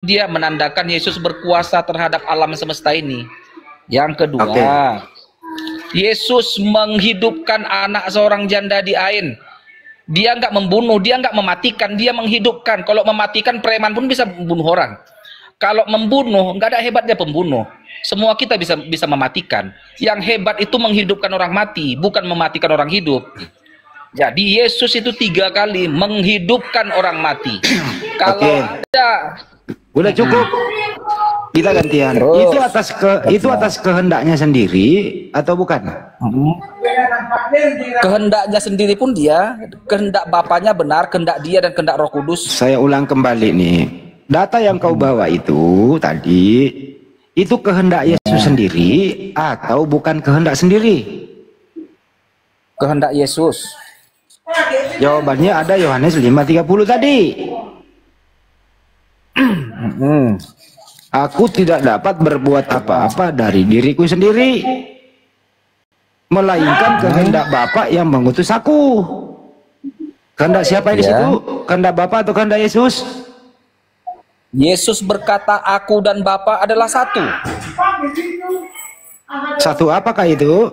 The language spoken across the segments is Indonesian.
dia menandakan Yesus berkuasa terhadap alam semesta ini. Yang kedua, Yesus menghidupkan anak seorang janda di Ain. Dia nggak membunuh, dia nggak mematikan, dia menghidupkan. Kalau mematikan, preman pun bisa membunuh orang. Kalau membunuh, nggak ada hebatnya pembunuh. Semua kita bisa mematikan. Yang hebat itu menghidupkan orang mati, bukan mematikan orang hidup. Jadi Yesus itu 3 kali menghidupkan orang mati. Kalau ada, udah cukup. Kita gantian. Itu atas kehendaknya sendiri atau bukan? Kehendaknya sendiri pun dia, kehendak Bapaknya benar, kehendak dia dan kehendak Roh Kudus. Saya ulang kembali nih. Data yang kau bawa itu tadi, itu kehendak Yesus sendiri atau bukan kehendak sendiri? Kehendak Yesus. Jawabannya ada Yohanes 5:30 tadi. Aku tidak dapat berbuat apa-apa dari diriku sendiri, melainkan kehendak Bapa yang mengutus aku. Kehendak siapa di situ? Kehendak Bapa atau kehendak Yesus? Yesus berkata, aku dan Bapa adalah satu. Satu apakah itu?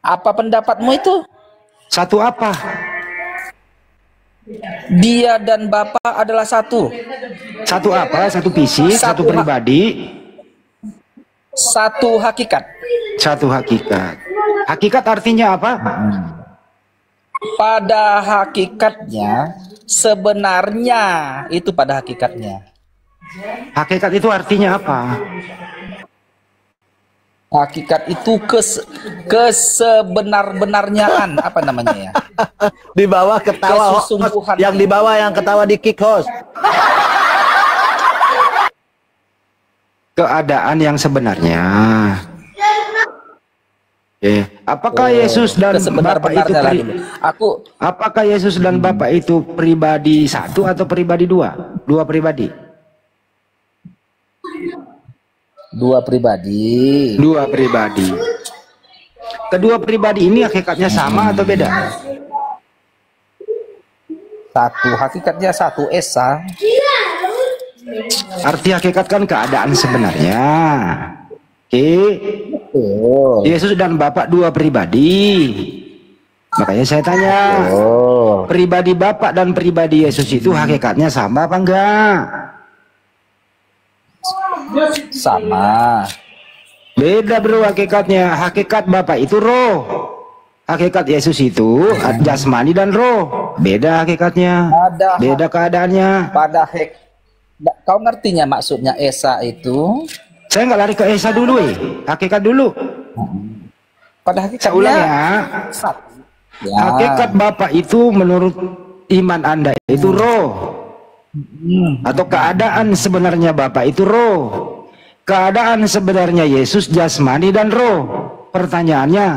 Apa pendapatmu itu? Satu apa? Dia dan Bapa adalah satu. Satu apa? Satu fisik, satu pribadi, satu hakikat. Satu hakikat. Hakikat artinya apa? Pada hakikatnya, sebenarnya itu pada hakikatnya. Hakikat itu artinya apa? Hakikat itu kesebenar-benarnyaan, apa namanya ya? Di bawah ketawa, yang di bawah yang ketawa di kick host. Keadaan yang sebenarnya. Apakah Yesus dan Bapa itu apakah Yesus dan Bapa itu pribadi satu atau pribadi dua? Dua pribadi. Dua pribadi. Dua pribadi. Kedua pribadi ini hakikatnya sama atau beda? Satu, hakikatnya satu, esa. Arti hakikat kan keadaan sebenarnya. Yesus dan Bapa dua pribadi. Makanya saya tanya, pribadi Bapa dan pribadi Yesus itu hakikatnya sama apa enggak? Sama. Beda bro hakikatnya. Hakikat Bapa itu roh, hakikat Yesus itu jasmani dan roh. Beda hakikatnya. Beda keadaannya. Kau ngertinya maksudnya esa itu? Saya nggak lari ke esa dulu hakikat dulu. Pada hakikatnya. Saya ulang ya. Hakikat Bapa itu menurut iman Anda itu roh. Atau keadaan sebenarnya Bapa itu roh. Keadaan sebenarnya Yesus jasmani dan roh. Pertanyaannya,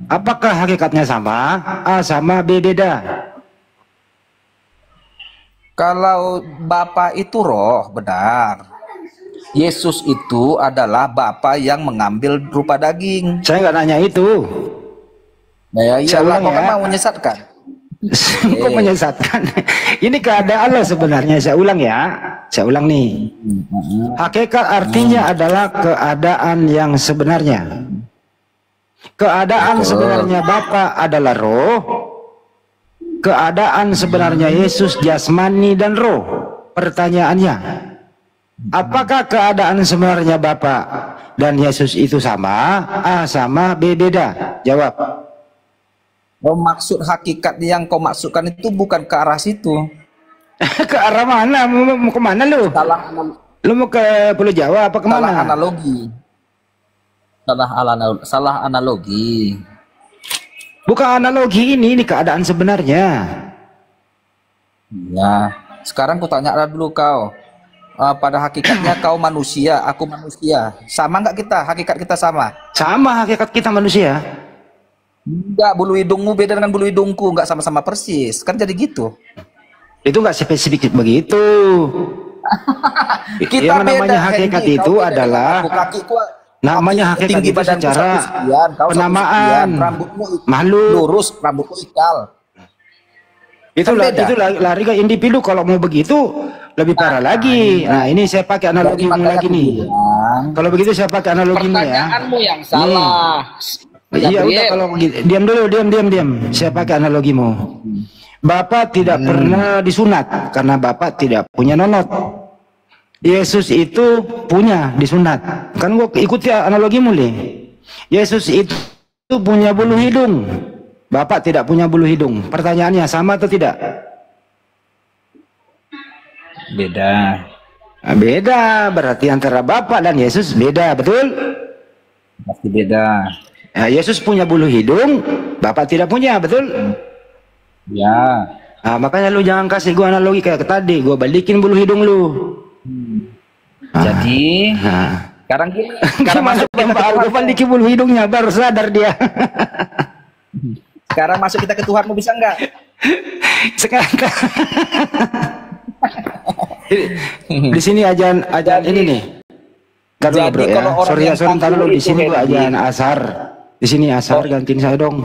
apakah hakikatnya sama? A sama, B beda. Kalau Bapa itu roh, benar. Yesus itu adalah Bapa yang mengambil rupa daging. Saya nggak nanya itu. Nah, ya, iyalah, kau kan mau menyesatkan. Kok menyesatkan? Ini keadaan loh sebenarnya. Saya ulang ya. Saya ulang nih. Hakikat artinya adalah keadaan yang sebenarnya. Keadaan sebenarnya Bapa adalah roh. Keadaan sebenarnya Yesus jasmani dan roh. Pertanyaannya, apakah keadaan sebenarnya Bapa dan Yesus itu sama? A sama, B beda. Jawab. Maksud hakikat yang kau maksudkan itu bukan ke arah situ. Ke arah mana? Mau ke mana lu? Lu mau ke Pulau Jawa apa kemana? Salah analogi. Salah analogi. Bukan analogi ini keadaan sebenarnya. Ya, sekarang ku tanya dulu kau. Pada hakikatnya kau manusia, aku manusia. Sama nggak kita? Hakikat kita sama? Sama hakikat kita manusia. Enggak, bulu hidungmu beda dengan bulu hidungku, enggak sama-sama persis. Kan jadi gitu. Itu enggak spesifik begitu. Kita yang namanya hakikat Hendy, itu adalah namanya hakikat itu secara penamaan. Makhluk lurus, rambutmu ikal. Itu lari ke individu. Kalau mau begitu lebih parah lagi. Nah, ini saya pakai analogimu lagi nih. Kalau begitu saya pakai analogimu ya. Pertanyaanmu yang salah. Iya, udah kalau begitu. Diam dulu, diam. Saya pakai analogimu. Bapak tidak pernah disunat karena Bapak tidak punya nonot. Yesus itu punya disunat. Kan gua ikuti analogimu nih. Yesus itu punya bulu hidung. Bapak tidak punya bulu hidung. Pertanyaannya sama atau tidak? Beda. Nah, beda. Berarti antara Bapak dan Yesus beda, betul? Pasti beda. Nah, Yesus punya bulu hidung, Bapak tidak punya, betul? Ya. Nah, makanya lu jangan kasih gua analogi kayak tadi, gua balikin bulu hidung lu. Jadi, sekarang gini, sekarang masuk kita ke Gua balikin bulu hidungnya, baru sadar dia. Sekarang masuk kita ke Tuhanmu, bisa enggak? Sekarang di sini ajan ini nih. Taruh bro ya. Sorry ntar dulu di sini gua ajan asar. Di sini asar gantiin saya dong.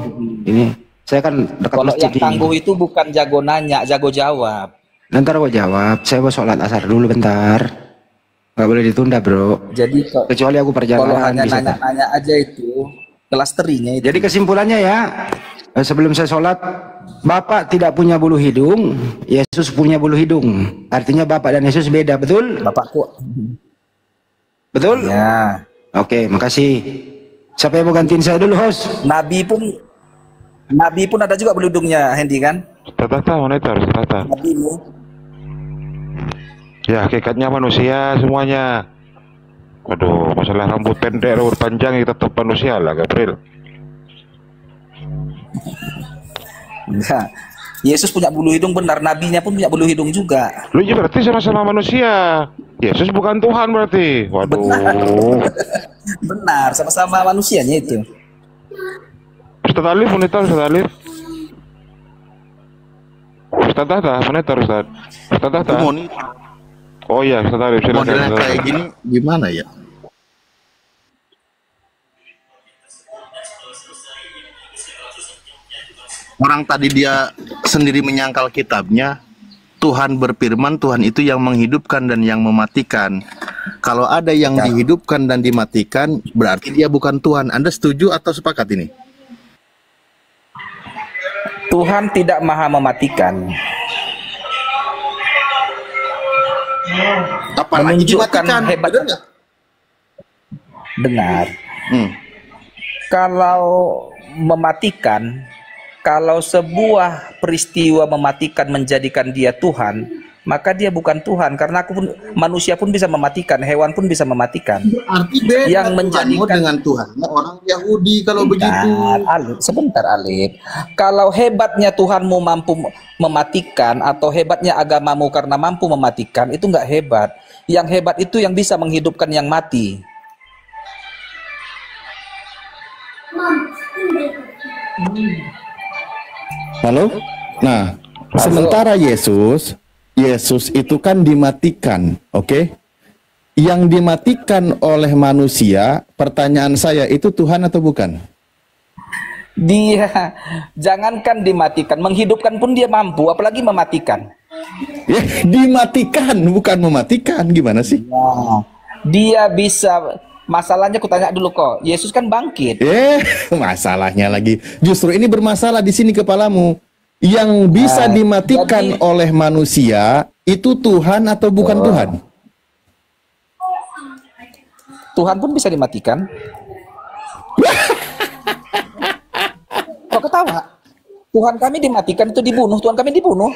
Ini saya kan dekat kalau masjid. Yang tangguh itu bukan jago nanya, jago jawab. Ntar gua jawab. Saya mau sholat asar dulu bentar. Gak boleh ditunda bro. Jadi kecuali aku perjalanan. Kalau hanya nanya-nanya aja itu klasterinya itu. Jadi kesimpulannya ya, sebelum saya sholat, Bapak tidak punya bulu hidung, Yesus punya bulu hidung. Artinya Bapak dan Yesus beda, betul? Bapakku. Betul? Ya. Oke, makasih. Siapa yang mau gantiin saya dulu, host? Nabi pun ada juga bulu hidungnya, Hendy kan? Tata, monitor, tata. Nabi ini. Ya, hakikatnya manusia semuanya. Waduh, masalah rambut pendek, rambut panjang itu tetap manusia lah, Gabriel. Enggak. Yesus punya bulu hidung benar, nabinya pun punya bulu hidung juga. Lu ya berarti sama-sama manusia. Yesus bukan Tuhan berarti. Waduh. Benar, sama-sama manusianya itu. Ustaz Alif, monitor Ustaz Alif. Ustaz Tata, monitor Ustaz. Ustaz Tata. Oh iya, Ustaz Alif, silakan. Modelnya kayak gini gimana ya? Orang tadi dia sendiri menyangkal kitabnya, Tuhan berfirman, Tuhan itu yang menghidupkan dan yang mematikan. Kalau ada yang dihidupkan dan dimatikan, berarti dia bukan Tuhan. Anda setuju atau sepakat ini? Tuhan tidak maha mematikan. Apalagi dimatikan, hebat. benar nggak? Benar. Kalau mematikan, kalau sebuah peristiwa mematikan menjadikan dia Tuhan, maka dia bukan Tuhan. Karena manusia pun bisa mematikan, hewan pun bisa mematikan. Berarti beda yang menjadikan dengan Tuhan orang Yahudi kalau begitu. Sebentar Alif. Kalau hebatnya Tuhanmu mampu mematikan atau hebatnya agamamu karena mampu mematikan, itu nggak hebat. Yang hebat itu yang bisa menghidupkan yang mati. Halo? Nah, sementara Yesus itu kan dimatikan, oke? Yang dimatikan oleh manusia, pertanyaan saya, itu Tuhan atau bukan? Dia, jangankan dimatikan, menghidupkan pun dia mampu, apalagi mematikan. Ya, dimatikan, bukan mematikan, gimana sih? Nah, dia bisa, masalahnya aku tanya dulu kok, Yesus kan bangkit. Masalahnya lagi. Justru ini bermasalah di sini kepalamu. Yang bisa dimatikan oleh manusia, itu Tuhan atau bukan Tuhan? Tuhan pun bisa dimatikan. Kok ketawa? Tuhan kami dimatikan itu dibunuh, Tuhan kami dibunuh.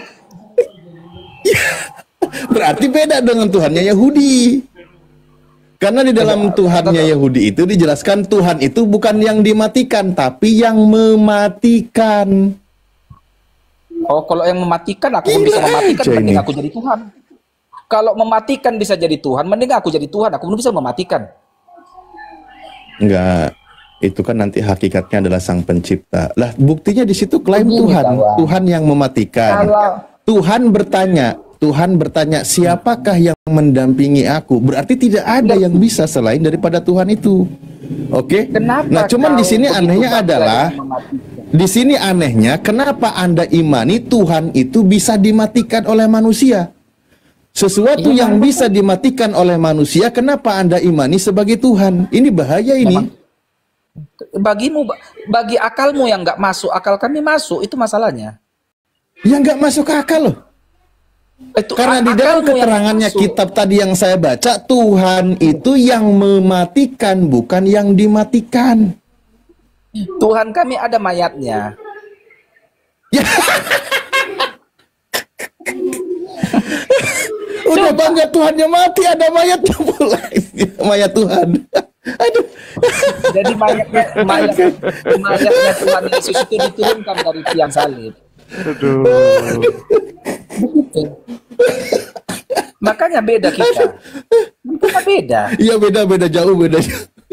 Berarti beda dengan Tuhannya Yahudi. Karena di dalam Tuhannya Yahudi itu dijelaskan Tuhan itu bukan yang dimatikan, tapi yang mematikan. Oh, kalau yang mematikan aku pun bisa mematikan, mending aku jadi Tuhan. Kalau mematikan bisa jadi Tuhan, mending aku jadi Tuhan, aku pun bisa mematikan. Enggak, itu kan nanti hakikatnya adalah Sang Pencipta. Lah, buktinya di situ klaim Tuhan yang mematikan. Tuhan bertanya, siapakah yang mendampingi aku? Berarti tidak ada yang bisa selain daripada Tuhan itu. Oke? Nah, cuman di sini anehnya adalah kenapa Anda imani Tuhan itu bisa dimatikan oleh manusia? Sesuatu yang bisa dimatikan oleh manusia, kenapa Anda imani sebagai Tuhan? Ini bahaya ini. Memang bagimu, bagi akalmu yang nggak masuk, akal kami masuk, itu masalahnya. Ya nggak masuk akal loh. Karena di dalam keterangannya kitab tadi yang saya baca, Tuhan itu yang mematikan, bukan yang dimatikan. Tuhan kami ada mayatnya. Ya. Udah bangga Tuhannya mati, ada mayatnya pula. Mayat Tuhan. Aduh. Jadi mayatnya Tuhan Yesus itu diturunkan dari tiang salib. Aduh. Begitu. Makanya beda kita. Kita beda. Iya beda jauh beda.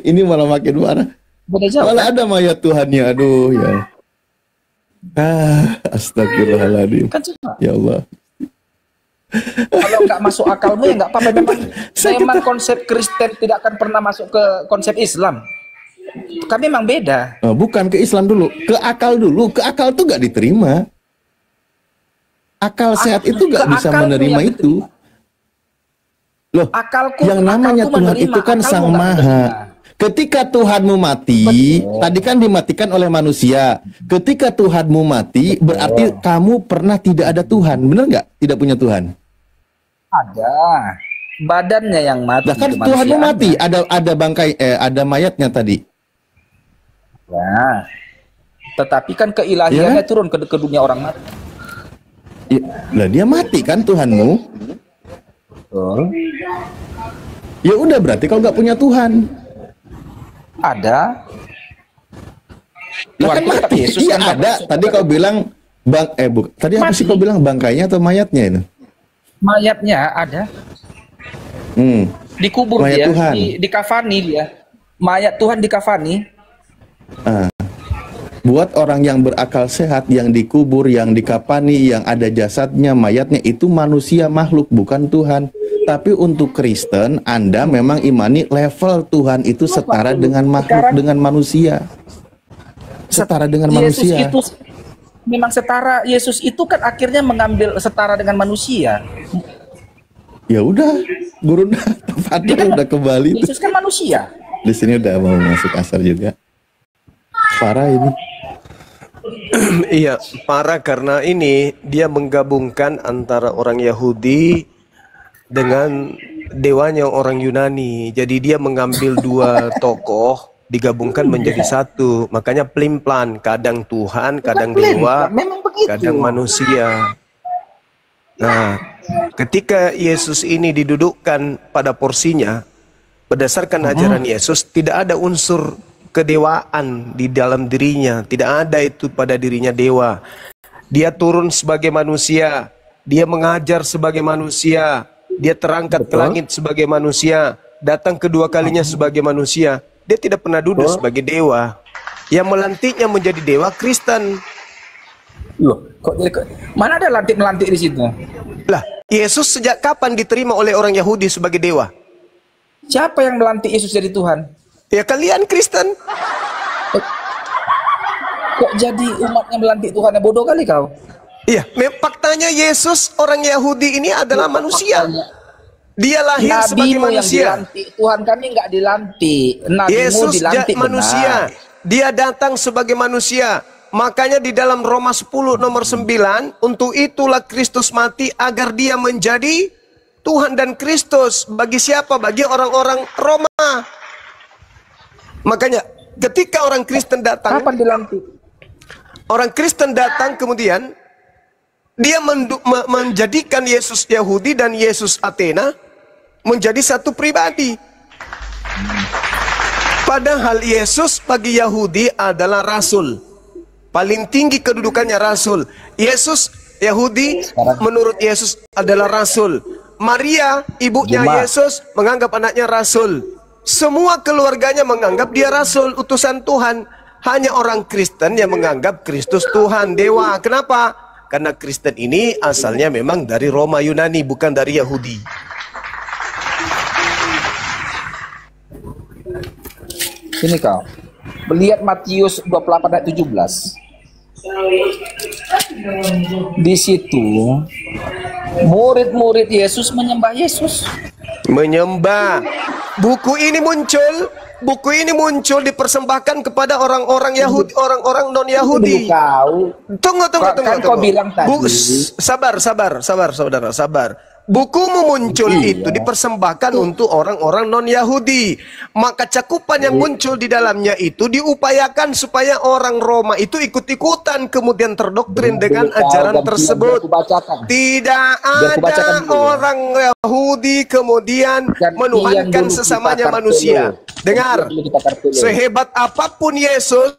Ini malah makin parah. Beda jauh. Malah ada mayat Tuhannya. Aduh ya. Astagfirullahaladzim. Kan cuma. Ya Allah. Kalau nggak masuk akalmu ya nggak apa-apa. Memang konsep Kristen tidak akan pernah masuk ke konsep Islam. Kami memang beda. Bukan ke Islam dulu, ke akal dulu. Ke akal tuh nggak diterima. Akal sehat itu nggak bisa menerima itu. Loh, yang namanya Tuhan itu kan Sang Maha. Ketika Tuhanmu mati, tadi kan dimatikan oleh manusia. Ketika Tuhanmu mati, berarti kamu pernah tidak ada Tuhan. Benar nggak? Tidak punya Tuhan. Ada. Badannya yang mati. Nah, kan Tuhanmu mati. Ada bangkai, ada mayatnya tadi. Ya. Tetapi kan keilahiannya Ya. turun ke dunia orang mati. Ya, lah dia mati kan Tuhanmu. Betul. Ya udah berarti kalau nggak punya Tuhan. Ada. Lah kan mati. Yesus Iya kan ada. Tadi kau bilang tadi apa sih kau bilang bangkainya atau mayatnya itu? Mayatnya ada. Dikubur Mayat dia, Tuhan. dikafani dia. Mayat Tuhan dikafani. Buat orang yang berakal sehat, yang dikubur, yang dikafani, yang ada jasadnya, mayatnya itu manusia makhluk, bukan Tuhan. Tapi untuk Kristen, Anda memang imani level Tuhan itu setara dengan makhluk, dengan manusia. Setara dengan Yesus manusia. itu memang setara. Yesus itu kan akhirnya mengambil setara dengan manusia. Ya udah, guru tempatnya udah kembali. Yesus kan manusia. Di sini udah mau masuk asar juga. Parah ini. Iya, parah karena ini dia menggabungkan antara orang Yahudi dengan dewanya orang Yunani. Jadi dia mengambil dua tokoh digabungkan menjadi satu. Makanya pelin-pelan, kadang Tuhan, kadang dewa, kadang manusia. Nah, ketika Yesus ini didudukkan pada porsinya, berdasarkan ajaran Yesus, tidak ada unsur kedewaan di dalam dirinya. Tidak ada itu pada dirinya dewa. Dia turun sebagai manusia. Dia mengajar sebagai manusia. Dia terangkat ke langit sebagai manusia. Datang kedua kalinya sebagai manusia. Dia tidak pernah duduk sebagai dewa. Yang melantiknya menjadi dewa Kristen. Loh, mana ada lantik-melantik di situ? Lah, Yesus sejak kapan diterima oleh orang Yahudi sebagai dewa? Siapa yang melantik Yesus jadi Tuhan? Ya kalian Kristen. Kok jadi umatnya melantik Tuhan? Bodoh kali kau. Iya, faktanya Yesus orang Yahudi ini adalah manusia. Dia lahir sebagai manusia. Tuhan kami nggak dilantik. Yesus dilantik manusia. Dia datang sebagai manusia. Makanya di dalam Roma 10 nomor 9, untuk itulah Kristus mati agar dia menjadi Tuhan dan Kristus. Bagi siapa? Bagi orang-orang Roma. Makanya ketika orang Kristen datang, kapan dilantik? Orang Kristen datang kemudian dia menjadikan Yesus Yahudi dan Yesus Athena menjadi satu pribadi. Padahal Yesus bagi Yahudi adalah rasul. Paling tinggi kedudukannya rasul. Yesus Yahudi menurut Yesus adalah rasul. Maria ibunya Yesus menganggap anaknya rasul. Semua keluarganya menganggap dia rasul, utusan Tuhan. Hanya orang Kristen yang menganggap Kristus Tuhan, dewa. Kenapa? Karena Kristen ini asalnya memang dari Roma Yunani, bukan dari Yahudi. Sini kau. Melihat Matius 28 ayat 17. Di situ Murid-murid Yesus menyembah Yesus. Menyembah. Buku ini muncul dipersembahkan kepada orang-orang Yahudi, orang-orang non-Yahudi. Tunggu. Kau bilang tadi. Sabar, saudara, sabar. Bukumu muncul itu dipersembahkan untuk orang-orang non-Yahudi. Maka cakupan yang muncul di dalamnya itu diupayakan supaya orang Roma itu ikut-ikutan kemudian terdoktrin dengan ajaran tersebut. Tidak ada orang Yahudi kemudian menuhankan sesamanya manusia. Dengar, sehebat apapun Yesus,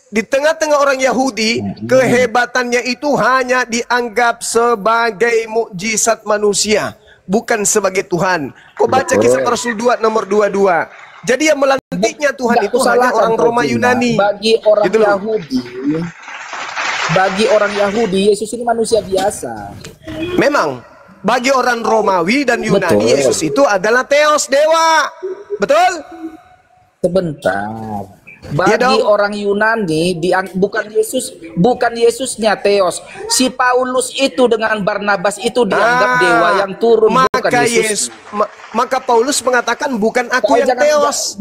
di tengah-tengah orang Yahudi, kehebatannya itu hanya dianggap sebagai mukjizat manusia, bukan sebagai Tuhan. Kau baca Kisah Para Rasul 2 nomor 22. Jadi yang melantiknya Tuhan itu hanya orang Roma Yunani. Bagi orang Yahudi, bagi orang Yahudi, Yesus ini manusia biasa. Memang, bagi orang Romawi dan Yunani, Yesus itu adalah Theos, dewa. Betul? Sebentar. Bagi orang Yunani, bukan Yesusnya Theos. Si Paulus itu dengan Barnabas itu dianggap dewa yang turun, bukan Yesus. Maka Paulus mengatakan bukan aku yang Theos.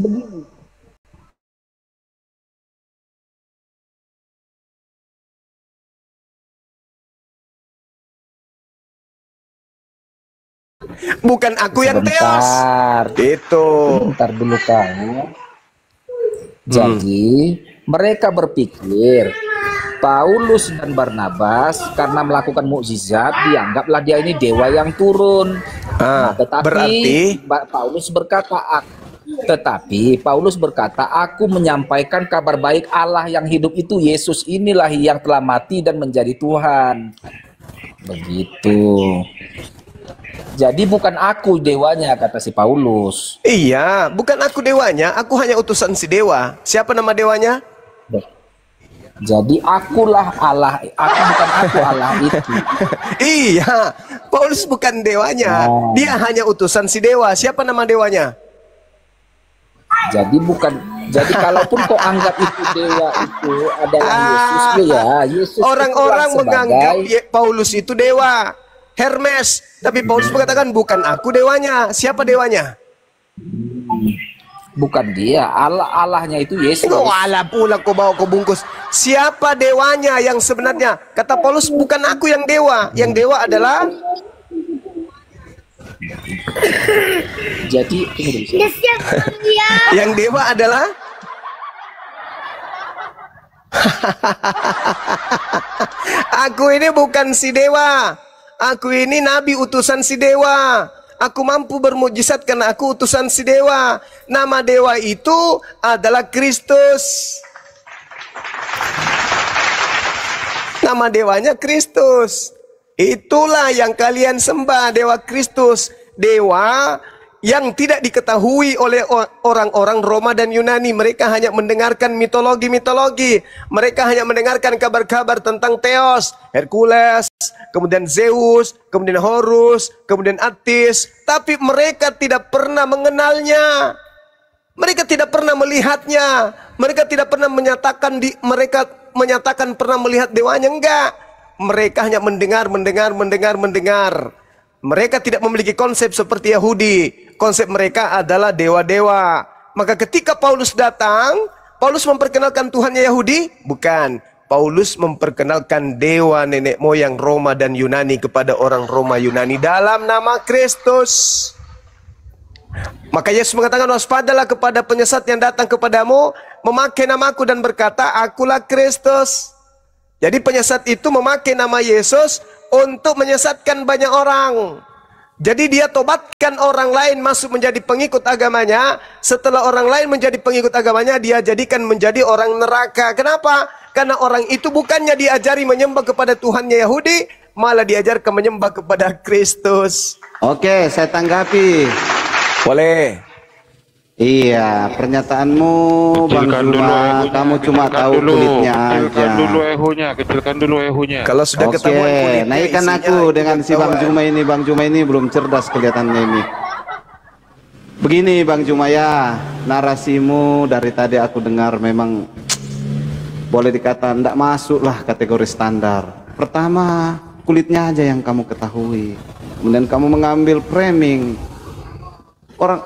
Bukan aku yang Theos. Itu. Bentar dulu kamu. Jadi mereka berpikir Paulus dan Barnabas karena melakukan mukjizat dianggaplah dia ini dewa yang turun. Tetapi Paulus berkata, aku menyampaikan kabar baik Allah yang hidup itu, Yesus inilah yang telah mati dan menjadi Tuhan. Begitu. Jadi bukan aku dewanya, kata si Paulus. Iya, bukan aku dewanya, aku hanya utusan si dewa. Siapa nama dewanya? Jadi akulah Allah, bukan aku Allah itu. Iya, Paulus bukan dewanya, dia hanya utusan si dewa. Siapa nama dewanya? Jadi kalaupun kau anggap itu dewa itu adalah Yesus, Yesus. Orang-orang menganggap Paulus itu dewa. Hermes, tapi Paulus mengatakan bukan aku dewanya. Siapa dewanya? Bukan dia, Allahnya itu Yesus. Allah pula kau bawa kau bungkus. Siapa dewanya yang sebenarnya? Kata Paulus, bukan aku yang dewa. Yang dewa adalah jadi yang dewa adalah aku ini bukan si dewa. Aku ini nabi utusan si dewa. Aku mampu bermujizat karena aku utusan si dewa. Nama dewa itu adalah Kristus. Nama dewanya Kristus. Itulah yang kalian sembah, dewa Kristus. Dewa yang tidak diketahui oleh orang-orang Roma dan Yunani. Mereka hanya mendengarkan mitologi-mitologi. Mereka hanya mendengarkan kabar-kabar tentang Theos, Hercules, kemudian Zeus, kemudian Horus, kemudian Attis. Tapi mereka tidak pernah mengenalnya. Mereka tidak pernah melihatnya. Mereka tidak pernah menyatakan pernah melihat dewanya. Enggak. Mereka hanya mendengar. Mereka tidak memiliki konsep seperti Yahudi. Konsep mereka adalah dewa-dewa. Maka ketika Paulus datang, Paulus memperkenalkan Tuhannya Yahudi? Bukan. Paulus memperkenalkan dewa nenek moyang Roma dan Yunani kepada orang Roma Yunani dalam nama Kristus. Maka Yesus mengatakan, waspadalah kepada penyesat yang datang kepadamu, memakai namaku dan berkata, akulah Kristus. Jadi penyesat itu memakai nama Yesus untuk menyesatkan banyak orang. Jadi dia tobatkan orang lain masuk menjadi pengikut agamanya. Setelah orang lain menjadi pengikut agamanya, dia jadikan menjadi orang neraka. Kenapa? Karena orang itu bukannya diajari menyembah kepada Tuhannya Yahudi, malah diajarkan menyembah kepada Kristus. Oke, saya tanggapi. Boleh. Iya, pernyataanmu Bang Juma, kamu cuma tahu kulitnya aja. Kecilkan dulu ehunya. Kalau sudah ketahuan kulitnya, naikkan aku dengan si Bang Juma ini. Bang Juma ini belum cerdas kelihatannya ini. Begini Bang Juma ya, narasimu dari tadi aku dengar memang boleh dikata tidak masuk lah kategori standar. Pertama, kulitnya aja yang kamu ketahui. Kemudian kamu mengambil framing orang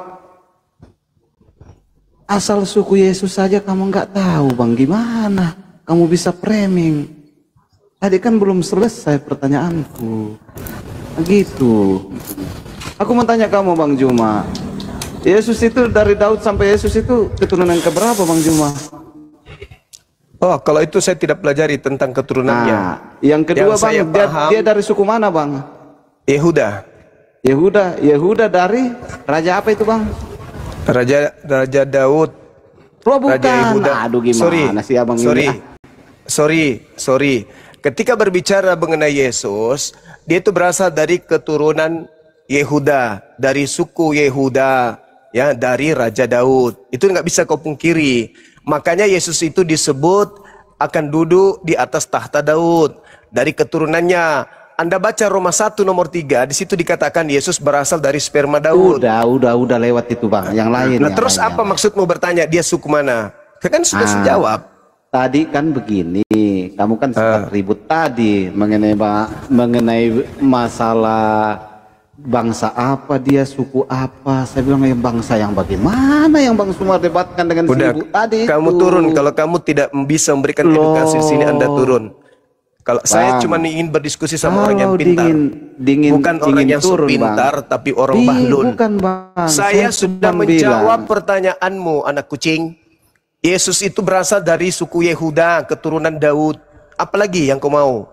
asal suku Yesus saja kamu nggak tahu, Bang. Gimana kamu bisa framing? Tadi kan belum selesai pertanyaanku. Gitu. Aku mau tanya kamu, Bang Juma. Yesus itu dari Daud sampai Yesus itu keturunan keberapa, Bang Juma? Oh, kalau itu saya tidak pelajari tentang keturunannya. Nah, yang kedua, Bang, dia dari suku mana, Bang? Yehuda. Yehuda dari raja apa itu, Bang? Raja Daud. Oh, bukan. Raja Yehuda. Aduh, gimana sih Abang ini? Sorry. Ketika berbicara mengenai Yesus, dia itu berasal dari keturunan Yehuda, dari suku Yehuda, ya, dari Raja Daud. Itu nggak bisa kau pungkiri. Makanya Yesus itu disebut akan duduk di atas tahta Daud. Dari keturunannya, Anda baca Roma 1 nomor 3, di situ dikatakan Yesus berasal dari sperma Daud. Udah lewat itu, Bang. Yang lain. Nah, terus apa maksudmu bertanya dia suku mana? Kan sudah dijawab. Tadi kan begini, kamu kan sempat ribut tadi mengenai masalah bangsa apa dia, suku apa. Saya bilang ya bangsa yang bagaimana yang Bang semua debatkan dengan ibu tadi. Kamu itu turun, kalau kamu tidak bisa memberikan edukasi di sini Anda turun. Kalau saya cuma ingin berdiskusi sama orang yang pintar, bukan orang yang pintar, tapi orang bahlul. Bukan, Bang. Saya sudah menjawab pertanyaanmu, anak kucing. Yesus itu berasal dari suku Yehuda, keturunan Daud. Apalagi yang kau mau?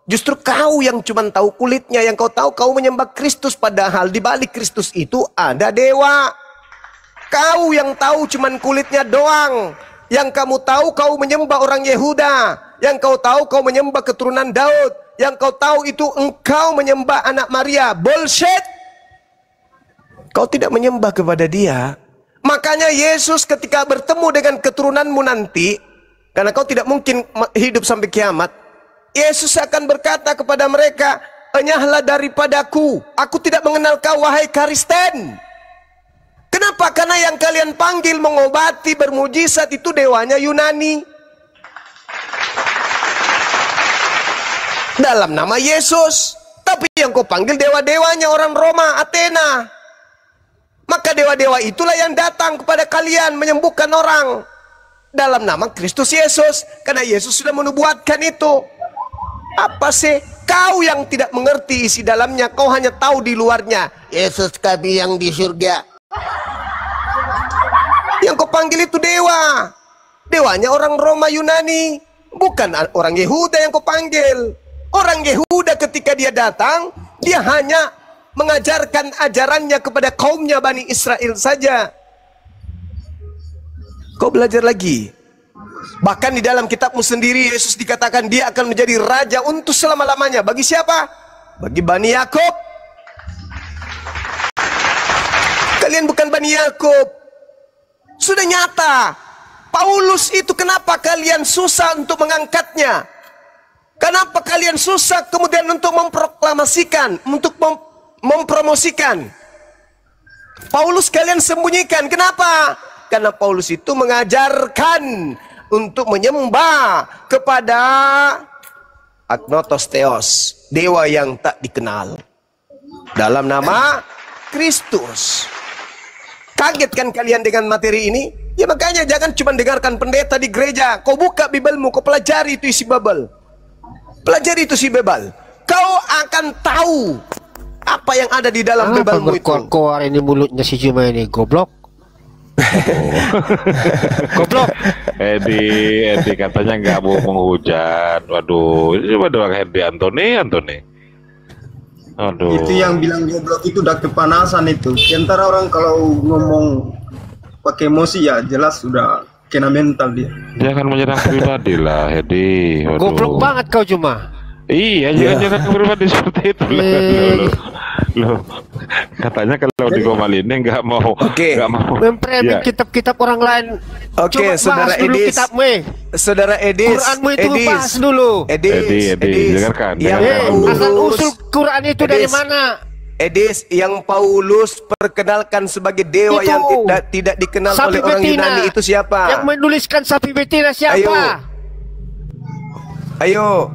Justru kau yang cuma tahu kulitnya, yang kau tahu kau menyembah Kristus, padahal di balik Kristus itu ada dewa. Kau yang tahu cuma kulitnya doang. Yang kamu tahu kau menyembah orang Yehuda. Yang kau tahu kau menyembah keturunan Daud. Yang kau tahu itu engkau menyembah anak Maria. Bullshit. Kau tidak menyembah kepada dia. Makanya Yesus ketika bertemu dengan keturunanmu nanti, karena kau tidak mungkin hidup sampai kiamat, Yesus akan berkata kepada mereka, enyahlah daripadaku, aku tidak mengenal kau wahai Kristen. Kenapa? Karena yang kalian panggil mengobati, bermujizat itu dewanya Yunani. Dalam nama Yesus. Tapi yang kau panggil dewa-dewanya orang Roma, Athena. Maka dewa-dewa itulah yang datang kepada kalian menyembuhkan orang dalam nama Kristus Yesus. Karena Yesus sudah menubuatkan itu. Apa sih? Kau yang tidak mengerti isi dalamnya, kau hanya tahu di luarnya. Yesus kami yang di surga. Yang kau panggil itu dewa. Dewanya orang Roma Yunani. Bukan orang Yehuda yang kau panggil. Orang Yehuda ketika dia datang, dia hanya mengajarkan ajarannya kepada kaumnya Bani Israel saja. Kau belajar lagi. Bahkan di dalam kitabmu sendiri Yesus dikatakan dia akan menjadi raja untuk selama-lamanya. Bagi siapa? Bagi Bani Yakub. Kalian bukan Bani Yakub. Sudah nyata. Paulus itu kenapa kalian susah untuk mengangkatnya? Kenapa kalian susah kemudian untuk memproklamasikan, untuk mempromosikan? Paulus kalian sembunyikan. Kenapa? Karena Paulus itu mengajarkan untuk menyembah kepada Agnotos Theos, dewa yang tak dikenal, dalam nama Kristus. Kaget kan kalian dengan materi ini? Ya makanya jangan cuma dengarkan pendeta di gereja. Kau buka Bibelmu, kau pelajari itu isi Bibel. Pelajari itu isi Bibel. Kau akan tahu apa yang ada di dalam Bibelmu itu. Berkoar ini mulutnya si Juma ini, goblok. Goblok. Edi katanya nggak mau menghujat. Waduh, coba doang Edi Antoni. Aduh. Itu yang bilang goblok itu udah kepanasan itu. Antara orang kalau ngomong pakai emosi ya jelas sudah kena mental dia. Jangan menyerang pribadi lah, Edi. Goblok banget kau Juma. Iya, jangan pribadi seperti itu. Loh, katanya kalau di Gomal ini nggak mau mempremi kitab-kitab orang lain. Oke, saudara Edis, saudara Edis, Quranmu itu bahas dulu. Edis, dengarkan. Asal usul Quran itu dari mana? Edis, yang Paulus perkenalkan sebagai dewa itu, yang tidak dikenal oleh orang Yunani itu siapa? Yang menuliskan sapi betina siapa? Ayo.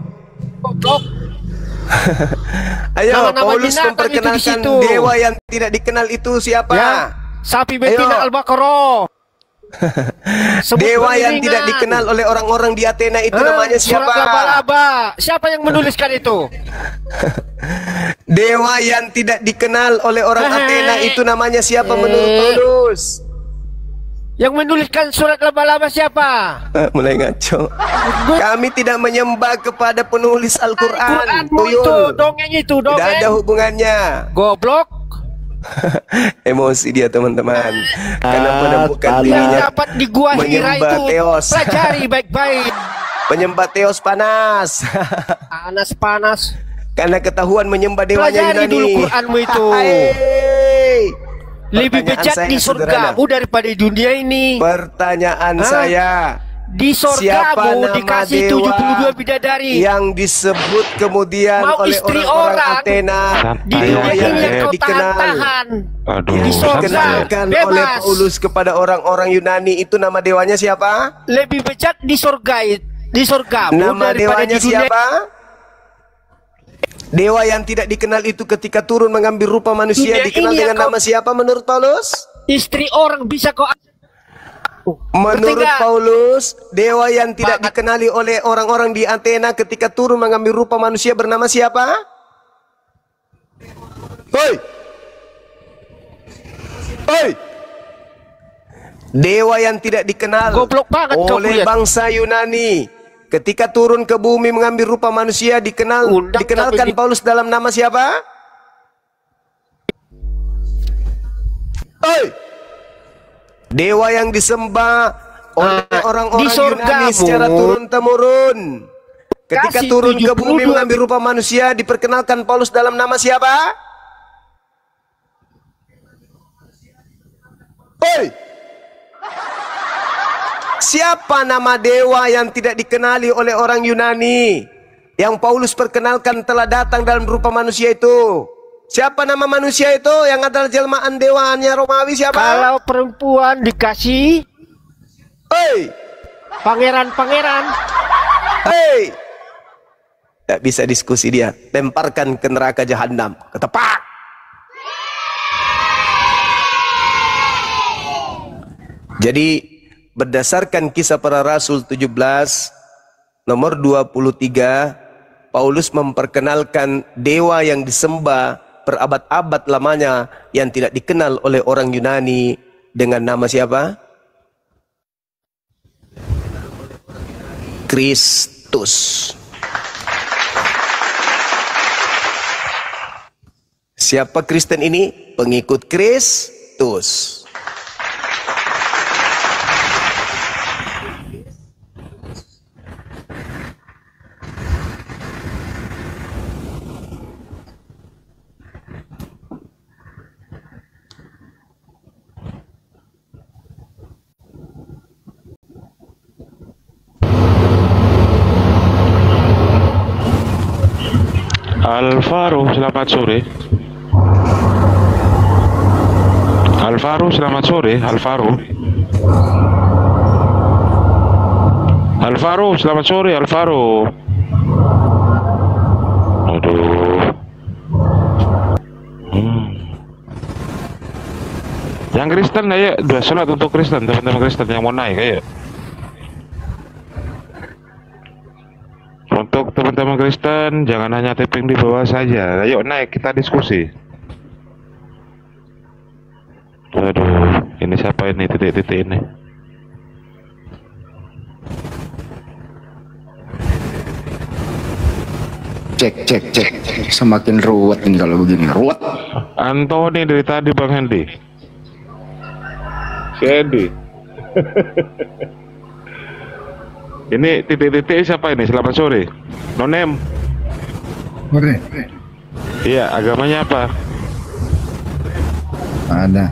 Ayo, Nama-nama Paulus binatang itu di memperkenalkan situ. dewa yang tidak dikenal itu siapa? Ya, sapi betina Ayo. Al-Baqarah. Sebut Dewa yang beriringan. tidak dikenal oleh orang-orang di Athena itu namanya siapa? Surat laba-laba. Siapa yang menuliskan itu? Dewa yang tidak dikenal oleh orang Athena itu namanya siapa menurut Paulus? Yang menuliskan surat laba-laba siapa? Mulai ngaco. Kami tidak menyembah kepada penulis Al-Quran. Al-Quranmu itu, dongeng itu, dongeng. Tidak ada hubungannya. Goblok. Emosi dia teman-teman. Karena menemukan Yang dirinya dapat di gua Hira menyembah itu Theos. pelajari baik-baik. Penyembah Theos panas. Panas. Karena ketahuan menyembah dewanya Pelajari Yunani. dulu Quranmu itu. Lebih Pertanyaan bejat saya di surgamu daripada di dunia ini. Pertanyaan Hah? saya, Di siapa surgamu nama dikasih dewa 72 bidadari. yang disebut kemudian Mau oleh istri orang-orang orang Athena di dewa dunia yang ini yang kau dikenal tahan-tahan. Aduh, yang Di surga, dikenalkan bebas. oleh Paulus kepada orang-orang Yunani itu nama dewanya siapa? Lebih bejat di surga di surgamu Nama daripada dewanya di dunia. siapa? Dewa yang tidak dikenal itu ketika turun mengambil rupa manusia Dunia dikenal ini yang dengan nama siapa menurut Paulus? Istri orang bisa kau Menurut Bertiga. Paulus, dewa yang tidak dikenali oleh orang-orang di Athena ketika turun mengambil rupa manusia bernama siapa? Hoi! Hoi! Dewa yang tidak dikenal Goblok banget kau oleh lihat. bangsa Yunani ketika turun ke bumi mengambil rupa manusia dikenalkan tapi Paulus dalam nama siapa? Hoi! Dewa yang disembah oleh orang-orang di surgamu, Yunani secara turun-temurun. Ketika kasih turun ke bumi 72 mengambil rupa manusia, diperkenalkan Paulus dalam nama siapa? Hoi! Siapa nama dewa yang tidak dikenali oleh orang Yunani yang Paulus perkenalkan telah datang dalam rupa manusia itu? Siapa nama manusia itu yang adalah jelmaan dewanya Romawi siapa? Kalau perempuan dikasih Hei! pangeran-pangeran. Hei! Tidak bisa diskusi dia. Lemparkan ke neraka jahanam. Ketepak! Jadi berdasarkan kisah para rasul 17 nomor 23, Paulus memperkenalkan dewa yang disembah berabad-abad lamanya yang tidak dikenal oleh orang Yunani dengan nama siapa? Kristus. Siapa Kristen ini? Pengikut Kristus. Alvaro, selamat sore. Alvaro, selamat sore. Alvaro. Alvaro, selamat sore. Alvaro. Aduh. Yang Kristen ayo, dua sholat untuk Kristen, teman-teman Kristen yang mau naik ayo. Untuk teman-teman Kristen, jangan hanya tapping di bawah saja. Ayo naik, kita diskusi. Aduh, ini siapa ini titik-titik ini? Cek. Semakin ruwet ini kalau begini. Ruwet. Antoni dari tadi Bang Hendy. Si Hendy. Ini titik-titik siapa ini? Selamat sore. Nonem. Sore. Iya, agamanya apa? Ada.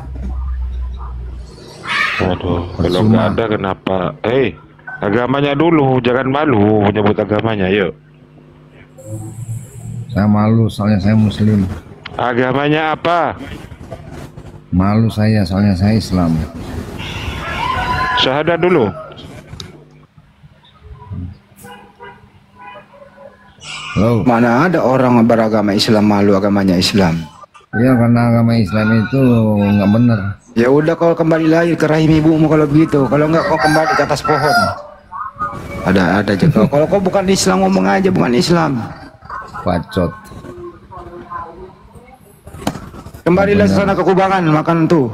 Aduh, kalau nggak ada kenapa? Hei, agamanya dulu, jangan malu menyebut agamanya, yuk. Saya malu soalnya saya muslim. Agamanya apa? Malu saya soalnya saya Islam. Syahadat dulu. Halo. Mana ada orang beragama Islam malu agamanya Islam? Ya karena agama Islam itu nggak benar. Ya udah kau kembali lagi ke rahim ibumu kalau begitu. Kalau enggak kau kembali ke atas pohon. Ada aja kau. Kalau kau bukan Islam ngomong aja bukan Islam. Bacot. Kembalilah sana ke Kubangan makan tuh.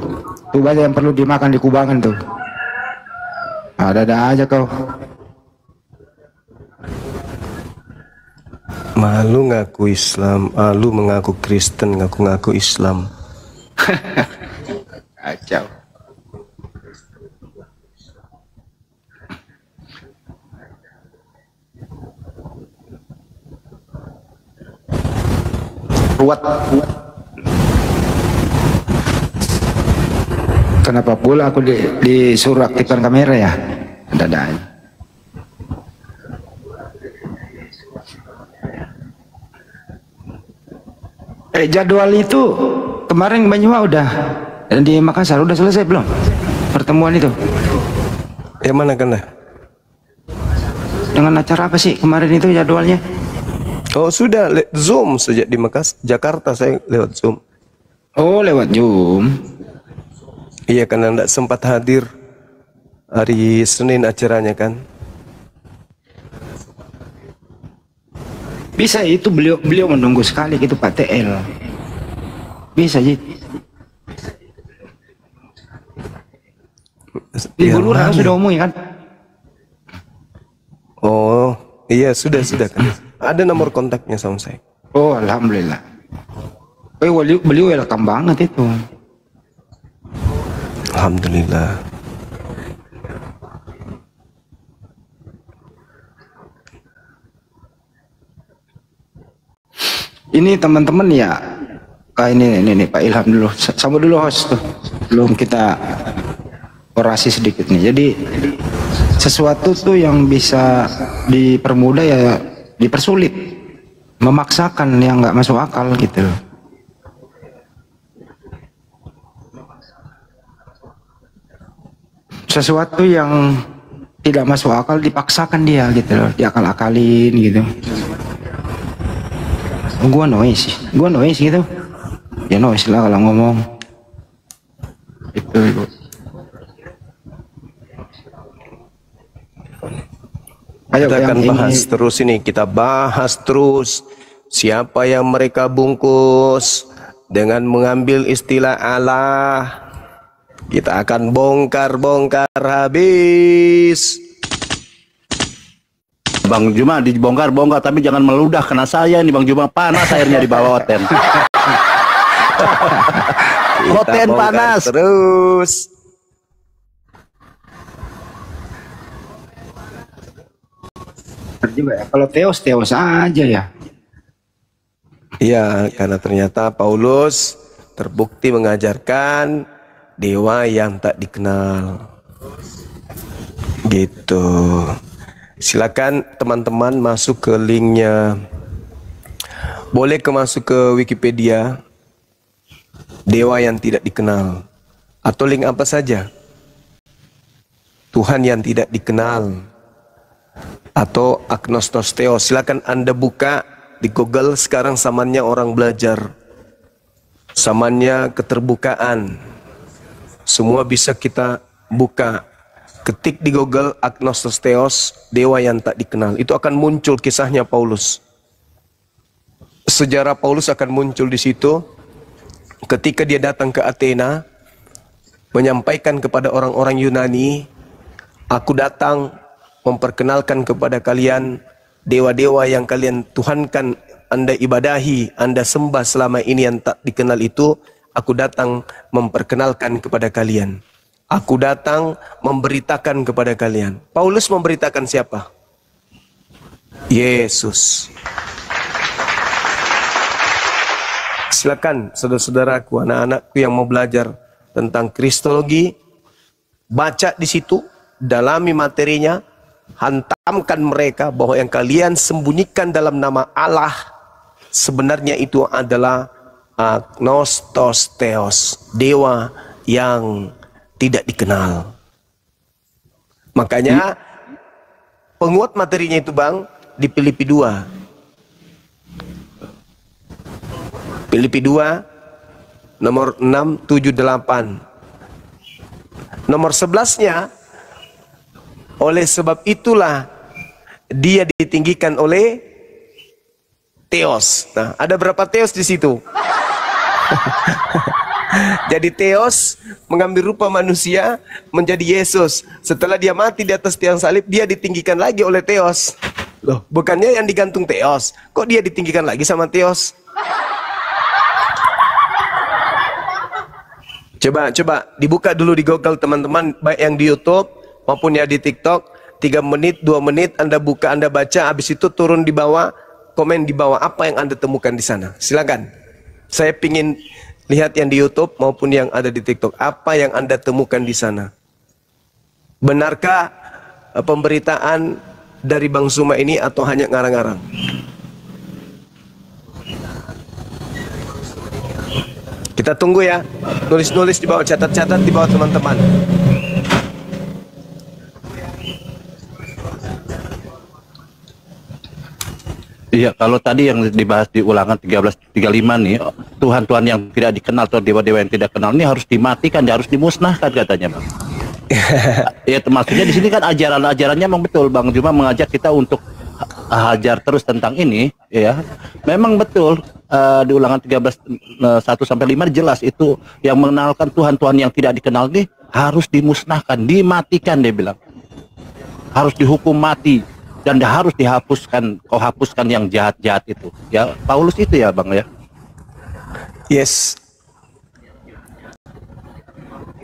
Tuh banyak yang perlu dimakan di Kubangan tuh. Ada aja kau. Malu ngaku Islam, malu mengaku Kristen, ngaku-ngaku Islam. Kacau. Ruwet. Kenapa pula aku disuruh aktifkan kamera ya? Ada aja. Jadwal itu kemarin Banyuwa udah di Makassar udah selesai belum pertemuan itu? Yang mana kan? Dengan acara apa sih kemarin itu jadwalnya? Oh sudah, Zoom sejak di Makassar, Jakarta saya lewat Zoom. Oh lewat Zoom. Iya karena tidak sempat hadir hari Senin acaranya kan. Bisa itu beliau menunggu sekali gitu Pak TL. Bisa sih. Ibu Lurah sudah umumnya kan? Oh iya sudah kan. Ada nomor kontaknya sama saya. Oh alhamdulillah. Beliau welcome banget itu. Alhamdulillah. Ini teman-teman ya, ini Pak Ilham dulu, sama dulu host tuh, belum kita orasi sedikit nih. Jadi sesuatu tuh yang bisa dipermudah ya dipersulit, memaksakan yang nggak masuk akal gitu. Sesuatu yang tidak masuk akal dipaksakan dia gitu loh, diakal-akalin gitu. Gua noise gitu. Ya noise lah kalau ngomong. Itu. Ayo kita akan bahas terus ini. Kita bahas terus siapa yang mereka bungkus dengan mengambil istilah Allah. Kita akan bongkar habis. Bang Juma dibongkar-bongkar tapi jangan meludah kena saya nih Bang Juma, panas airnya di bawah Oten. Oten panas terus. Juga ya. Kalau teos aja ya. Iya, karena ternyata Paulus terbukti mengajarkan dewa yang tak dikenal. Gitu. Silakan teman-teman masuk ke linknya. Boleh masuk ke Wikipedia dewa yang tidak dikenal atau link apa saja. Tuhan yang tidak dikenal atau agnostos theos. Silakan Anda buka di Google sekarang, zamannya orang belajar. Zamannya keterbukaan. Semua bisa kita buka. Ketik di Google agnostos theos, dewa yang tak dikenal. Itu akan muncul kisahnya Paulus. Sejarah Paulus akan muncul di situ. Ketika dia datang ke Athena, menyampaikan kepada orang-orang Yunani, aku datang memperkenalkan kepada kalian dewa-dewa yang kalian tuhankan, Anda ibadahi, Anda sembah selama ini yang tak dikenal itu. Aku datang memperkenalkan kepada kalian. Aku datang memberitakan kepada kalian. Paulus memberitakan siapa? Yesus. Silakan saudara-saudaraku, anak-anakku yang mau belajar tentang Kristologi, baca di situ, dalami materinya, hantamkan mereka bahwa yang kalian sembunyikan dalam nama Allah sebenarnya itu adalah agnostos theos, dewa yang tidak dikenal. Makanya penguat materinya itu Bang di Filipi 2. Filipi 2 nomor 6, 7, 8. Nomor 11-nya, oleh sebab itulah dia ditinggikan oleh Theos. Nah, ada berapa Theos di situ? Jadi Theos mengambil rupa manusia menjadi Yesus. Setelah dia mati di atas tiang salib, dia ditinggikan lagi oleh Theos. Loh, bukannya yang digantung Theos, kok dia ditinggikan lagi sama Theos? Coba dibuka dulu di Google teman-teman, baik yang di YouTube maupun ya di TikTok. 3 menit, 2 menit Anda buka, Anda baca, habis itu turun di bawah, komen di bawah apa yang Anda temukan di sana. Silakan. Saya pingin lihat yang di YouTube maupun yang ada di TikTok, apa yang Anda temukan di sana. Benarkah pemberitaan dari Bang Suma ini atau hanya ngarang-ngarang? Kita tunggu ya. Nulis-nulis di bawah, catat-catat di bawah teman-teman. Iya, kalau tadi yang dibahas di Ulangan 13:35 nih, Tuhan-Tuhan yang tidak dikenal atau dewa-dewa yang tidak kenal ini harus dimatikan, harus dimusnahkan katanya, Bang. Ya, maksudnya di sini kan ajaran-ajarannya memang betul, Bang. Cuma mengajak kita untuk hajar terus tentang ini, ya. Memang betul di Ulangan 13:1-5 jelas itu yang mengenalkan Tuhan-Tuhan yang tidak dikenal ini harus dimusnahkan, dimatikan, dia bilang. Harus dihukum mati. Dan harus dihapuskan, kau hapuskan yang jahat-jahat itu. Ya, Paulus itu ya, Bang ya. Yes.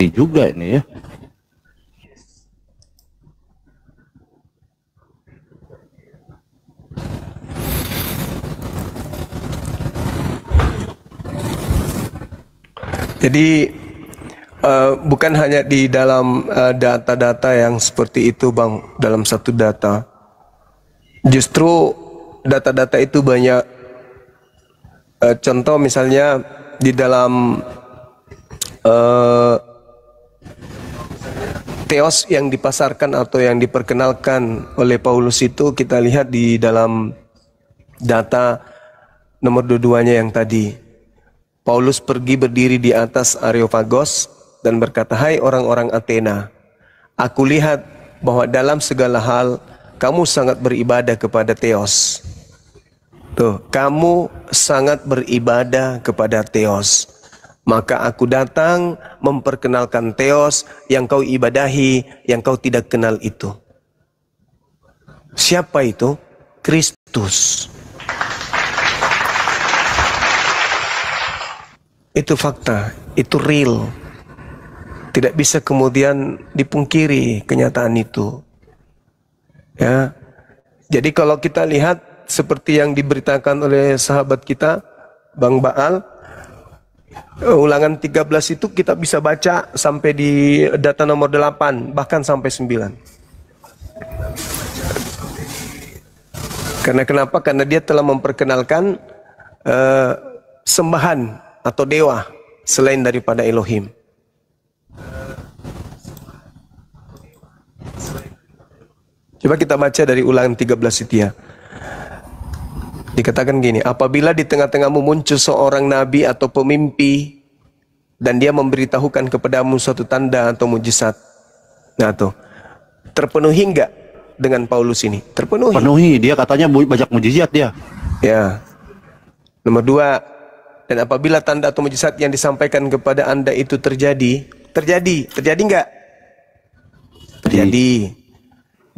Ini juga ini ya. Jadi bukan hanya di dalam data-data yang seperti itu, Bang, dalam satu data. Justru data-data itu banyak. Contoh misalnya di dalam Theos yang dipasarkan atau yang diperkenalkan oleh Paulus itu, kita lihat di dalam data nomor 22-nya yang tadi. Paulus pergi berdiri di atas Areopagos dan berkata, "Hai orang-orang Athena, aku lihat bahwa dalam segala hal kamu sangat beribadah kepada Theos." Tuh, kamu sangat beribadah kepada Theos. Maka aku datang memperkenalkan Theos yang kau ibadahi, yang kau tidak kenal itu. Siapa itu? Kristus. Itu fakta, itu real. Tidak bisa kemudian dipungkiri kenyataan itu. Ya. Jadi kalau kita lihat seperti yang diberitakan oleh sahabat kita Bang Baal, Ulangan 13 itu kita bisa baca sampai di data nomor 8, bahkan sampai 9. Karena kenapa? Karena dia telah memperkenalkan sembahan atau dewa selain daripada Elohim. Coba kita baca dari Ulangan 13 itu ya. Dikatakan gini, apabila di tengah-tengahmu muncul seorang nabi atau pemimpi dan dia memberitahukan kepadamu suatu tanda atau mujizat. Nah tuh, terpenuhi enggak dengan Paulus ini? Terpenuhi. Penuhi, dia katanya banyak mujizat dia. Ya. Nomor 2, dan apabila tanda atau mujizat yang disampaikan kepada Anda itu terjadi enggak? Terjadi.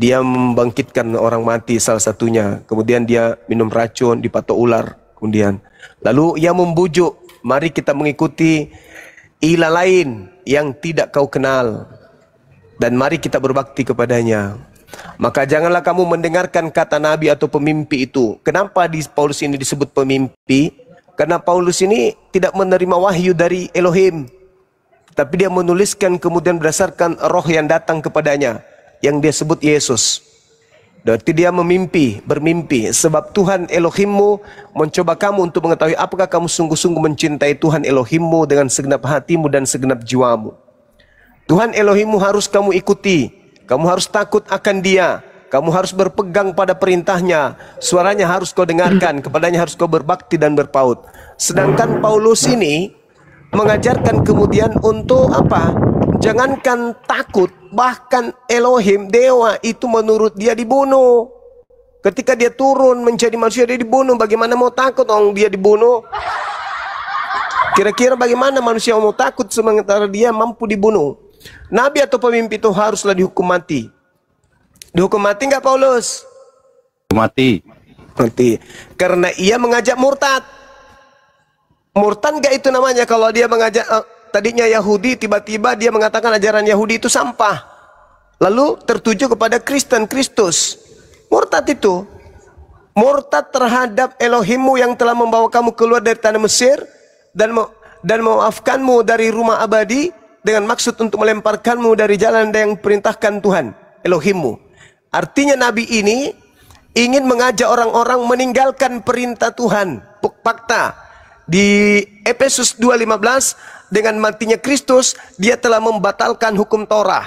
Dia membangkitkan orang mati salah satunya. Kemudian dia minum racun, dipatok ular. Kemudian lalu ia membujuk, mari kita mengikuti ilah lain yang tidak kau kenal. Dan mari kita berbakti kepadanya. Maka janganlah kamu mendengarkan kata nabi atau pemimpi itu. Kenapa di Paulus ini disebut pemimpi? Karena Paulus ini tidak menerima wahyu dari Elohim. Tapi dia menuliskan kemudian berdasarkan roh yang datang kepadanya, yang dia sebut Yesus. Berarti dia bermimpi. Sebab Tuhan Elohimmu mencoba kamu untuk mengetahui apakah kamu sungguh-sungguh mencintai Tuhan Elohimmu dengan segenap hatimu dan segenap jiwamu. Tuhan Elohimmu harus kamu ikuti. Kamu harus takut akan dia. Kamu harus berpegang pada perintahnya. Suaranya harus kau dengarkan. Kepadanya harus kau berbakti dan berpaut. Sedangkan Paulus ini mengajarkan kemudian untuk apa? Jangankan takut, bahkan Elohim, dewa itu menurut dia dibunuh. Ketika dia turun menjadi manusia dia dibunuh. Bagaimana mau takut orang dia dibunuh? Kira-kira bagaimana manusia mau takut sementara dia mampu dibunuh? Nabi atau pemimpin itu haruslah dihukum mati. Dihukum mati nggak Paulus? Mati. Mati. Karena ia mengajak murtad. Murtad nggak itu namanya kalau dia mengajak tadinya Yahudi, tiba-tiba dia mengatakan ajaran Yahudi itu sampah. Lalu tertuju kepada Kristen, Kristus. Murtad itu. Murtad terhadap Elohimmu yang telah membawa kamu keluar dari tanah Mesir dan memaafkanmu dari rumah abadi dengan maksud untuk melemparkanmu dari jalan yang perintahkan Tuhan Elohimmu. Artinya Nabi ini ingin mengajak orang-orang meninggalkan perintah Tuhan. Fakta di Efesus 2:15, dengan matinya Kristus dia telah membatalkan hukum Torah.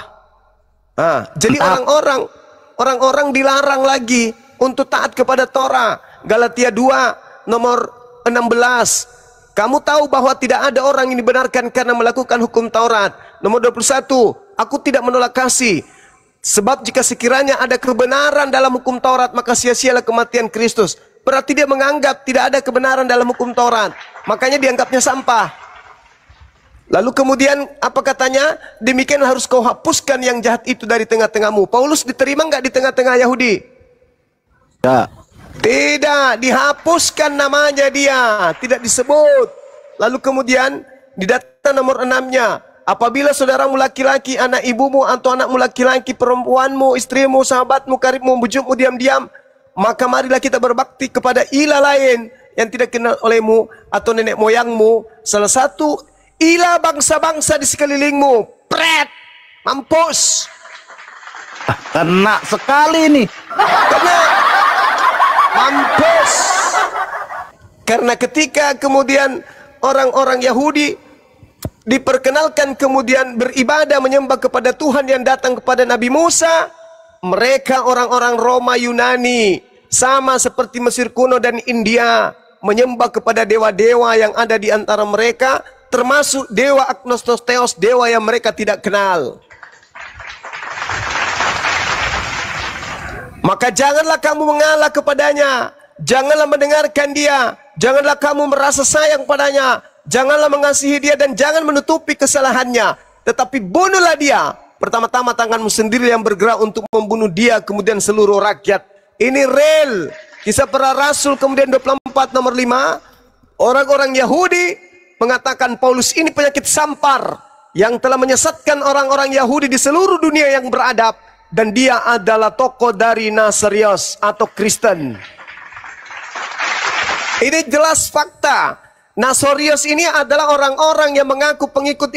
Jadi orang-orang dilarang lagi untuk taat kepada Torah. Galatia 2 nomor 16. Kamu tahu bahwa tidak ada orang yang dibenarkan karena melakukan hukum Taurat. Nomor 21. Aku tidak menolak kasih. Sebab jika sekiranya ada kebenaran dalam hukum Taurat, maka sia-sialah kematian Kristus. Berarti dia menganggap tidak ada kebenaran dalam hukum Taurat. Makanya dianggapnya sampah. Lalu kemudian apa katanya? Demikian harus kau hapuskan yang jahat itu dari tengah-tengahmu. Paulus diterima nggak di tengah-tengah Yahudi? Ya. Tidak, dihapuskan namanya dia, tidak disebut. Lalu kemudian di data nomor 6-nya, apabila saudaramu laki-laki, anak ibumu atau anakmu laki-laki, perempuanmu, istrimu, sahabatmu, karibmu, membujukmu diam-diam, maka marilah kita berbakti kepada ilah lain yang tidak kenal olehmu atau nenek moyangmu, salah satu ilah bangsa-bangsa di sekelilingmu. Pret, mampus. Kena sekali nih. Kena. Mampus. Karena ketika kemudian orang-orang Yahudi diperkenalkan kemudian beribadah menyembah kepada Tuhan yang datang kepada Nabi Musa, mereka orang-orang Roma Yunani sama seperti Mesir kuno dan India menyembah kepada dewa-dewa yang ada di antara mereka, termasuk dewa Agnostosteos, dewa yang mereka tidak kenal. Maka janganlah kamu mengalah kepadanya, janganlah mendengarkan dia, janganlah kamu merasa sayang padanya, janganlah mengasihi dia dan jangan menutupi kesalahannya, tetapi bunuhlah dia. Pertama-tama tanganmu sendiri yang bergerak untuk membunuh dia, kemudian seluruh rakyat. Ini real. Kisah Para Rasul kemudian 24 nomor 5, orang-orang Yahudi mengatakan Paulus ini penyakit sampar yang telah menyesatkan orang-orang Yahudi di seluruh dunia yang beradab. Dan dia adalah tokoh dari Nasarios atau Kristen. Ini jelas fakta. Nasarios ini adalah orang-orang yang mengaku pengikut